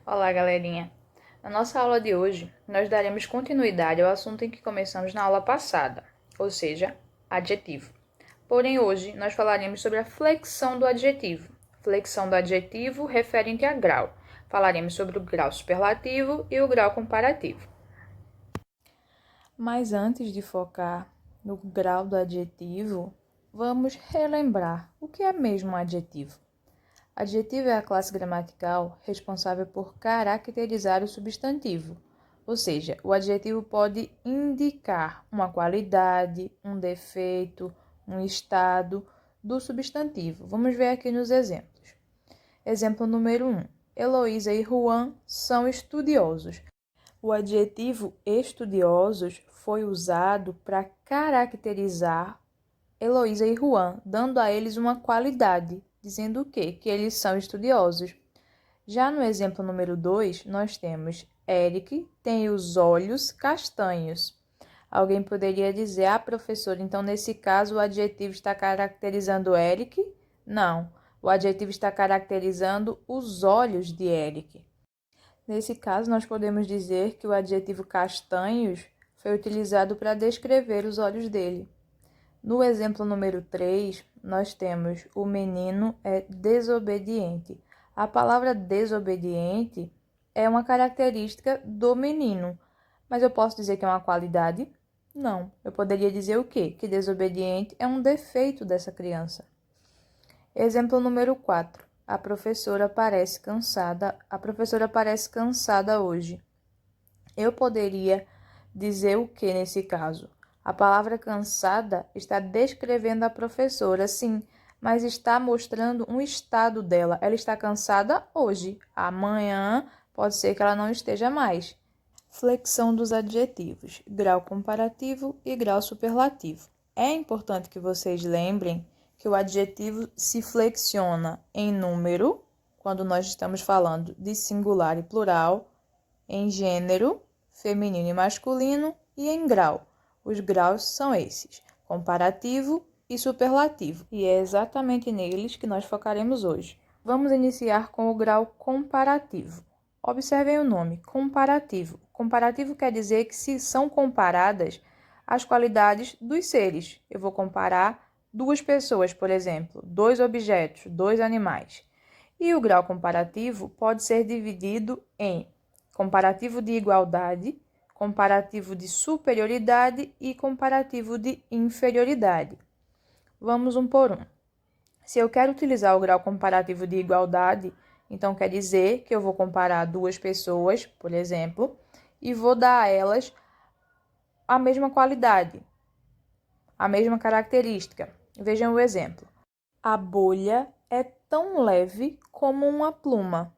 Olá, galerinha! Na nossa aula de hoje, nós daremos continuidade ao assunto em que começamos na aula passada, ou seja, adjetivo. Porém, hoje nós falaremos sobre a flexão do adjetivo. Flexão do adjetivo referente a grau. Falaremos sobre o grau superlativo e o grau comparativo. Mas antes de focar no grau do adjetivo, vamos relembrar o que é mesmo um adjetivo. Adjetivo é a classe gramatical responsável por caracterizar o substantivo, ou seja, o adjetivo pode indicar uma qualidade, um defeito, um estado do substantivo. Vamos ver aqui nos exemplos. Exemplo número 1. Heloísa e Juan são estudiosos. O adjetivo estudiosos foi usado para caracterizar Heloísa e Juan, dando a eles uma qualidade, dizendo o quê? Que eles são estudiosos. Já no exemplo número 2, nós temos Eric tem os olhos castanhos. Alguém poderia dizer, professor, então nesse caso o adjetivo está caracterizando Eric? Não, o adjetivo está caracterizando os olhos de Eric. Nesse caso, nós podemos dizer que o adjetivo castanhos foi utilizado para descrever os olhos dele. No exemplo número 3, nós temos o menino é desobediente. A palavra desobediente é uma característica do menino, mas eu posso dizer que é uma qualidade? Não. Eu poderia dizer o quê? Que desobediente é um defeito dessa criança. Exemplo número 4. A professora parece cansada. A professora parece cansada hoje. Eu poderia dizer o que nesse caso? A palavra cansada está descrevendo a professora, sim, mas está mostrando um estado dela. Ela está cansada hoje. Amanhã pode ser que ela não esteja mais. Flexão dos adjetivos, grau comparativo e grau superlativo. É importante que vocês lembrem que o adjetivo se flexiona em número, quando nós estamos falando de singular e plural, em gênero, feminino e masculino, e em grau. Os graus são esses, comparativo e superlativo, e é exatamente neles que nós focaremos hoje. Vamos iniciar com o grau comparativo. Observem o nome, comparativo. Comparativo quer dizer que se são comparadas as qualidades dos seres. Eu vou comparar duas pessoas, por exemplo, dois objetos, dois animais. E o grau comparativo pode ser dividido em comparativo de igualdade, comparativo de superioridade e comparativo de inferioridade. Vamos um por um. Se eu quero utilizar o grau comparativo de igualdade, então quer dizer que eu vou comparar duas pessoas, por exemplo, e vou dar a elas a mesma qualidade, a mesma característica. Vejam o exemplo. A bolha é tão leve como uma pluma.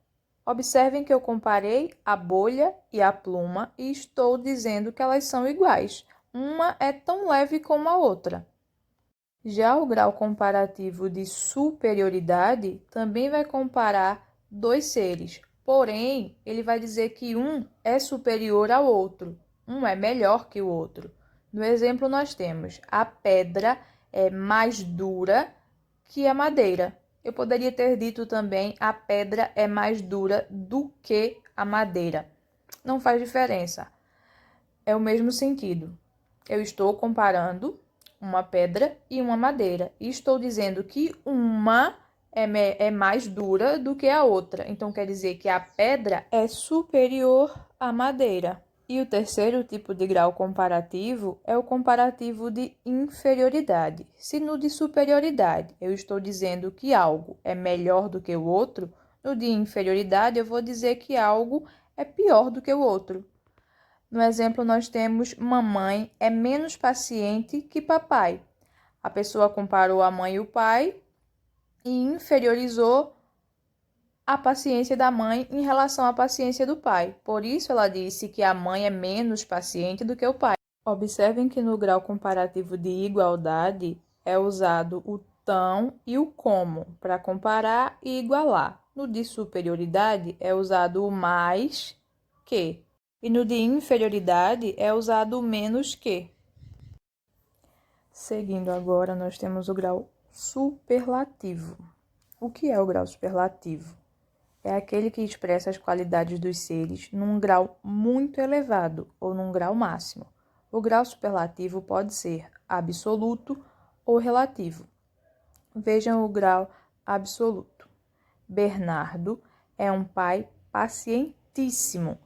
Observem que eu comparei a bolha e a pluma e estou dizendo que elas são iguais. Uma é tão leve como a outra. Já o grau comparativo de superioridade também vai comparar dois seres, porém, ele vai dizer que um é superior ao outro, um é melhor que o outro. No exemplo, nós temos a pedra é mais dura que a madeira. Eu poderia ter dito também a pedra é mais dura do que a madeira. Não faz diferença, é o mesmo sentido. Eu estou comparando uma pedra e uma madeira. E estou dizendo que uma é mais dura do que a outra. Então, quer dizer que a pedra é superior à madeira. E o terceiro tipo de grau comparativo é o comparativo de inferioridade. Se no de superioridade eu estou dizendo que algo é melhor do que o outro, no de inferioridade eu vou dizer que algo é pior do que o outro. No exemplo, nós temos mamãe é menos paciente que papai. A pessoa comparou a mãe e o pai e inferiorizou a paciência da mãe em relação à paciência do pai. Por isso, ela disse que a mãe é menos paciente do que o pai. Observem que no grau comparativo de igualdade é usado o tão e o como para comparar e igualar. No de superioridade é usado o mais que. E no de inferioridade é usado o menos que. Seguindo agora, nós temos o grau superlativo. O que é o grau superlativo? é aquele que expressa as qualidades dos seres num grau muito elevado ou num grau máximo. O grau superlativo pode ser absoluto ou relativo. Vejam o grau absoluto. Bernardo é um pai pacientíssimo.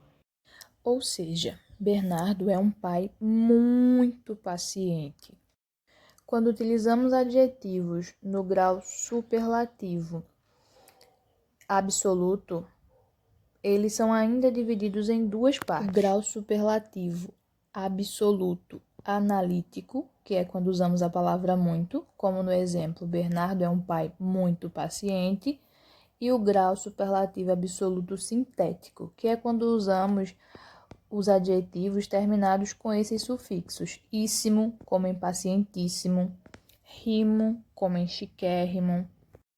Ou seja, Bernardo é um pai muito paciente. Quando utilizamos adjetivos no grau superlativo absoluto, eles são ainda divididos em duas partes. O grau superlativo absoluto analítico, que é quando usamos a palavra muito, como no exemplo, Bernardo é um pai muito paciente, e o grau superlativo absoluto sintético, que é quando usamos os adjetivos terminados com esses sufixos, íssimo, como em pacientíssimo, rimo, como em chiquérrimo,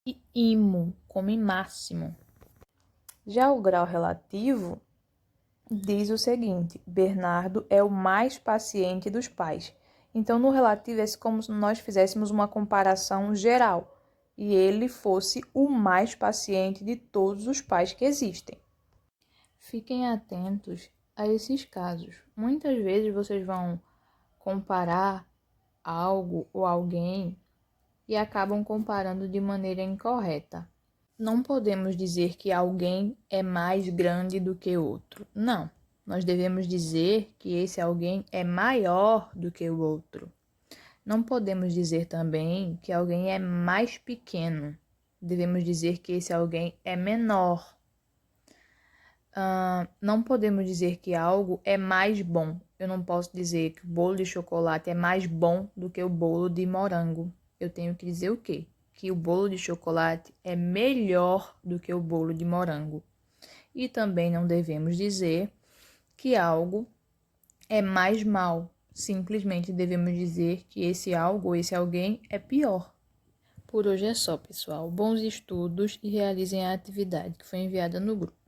e imo, como em máximo. Já o grau relativo diz o seguinte: Bernardo é o mais paciente dos pais. Então, no relativo, é como se nós fizéssemos uma comparação geral e ele fosse o mais paciente de todos os pais que existem. Fiquem atentos a esses casos. Muitas vezes vocês vão comparar algo ou alguém e acabam comparando de maneira incorreta. Não podemos dizer que alguém é mais grande do que outro. Não. Nós devemos dizer que esse alguém é maior do que o outro. Não podemos dizer também que alguém é mais pequeno. Devemos dizer que esse alguém é menor. Não podemos dizer que algo é mais bom. Eu não posso dizer que o bolo de chocolate é mais bom do que o bolo de morango. Eu tenho que dizer o quê? Que o bolo de chocolate é melhor do que o bolo de morango. E também não devemos dizer que algo é mais mal. Simplesmente devemos dizer que esse algo ou esse alguém é pior. Por hoje é só, pessoal. Bons estudos e realizem a atividade que foi enviada no grupo.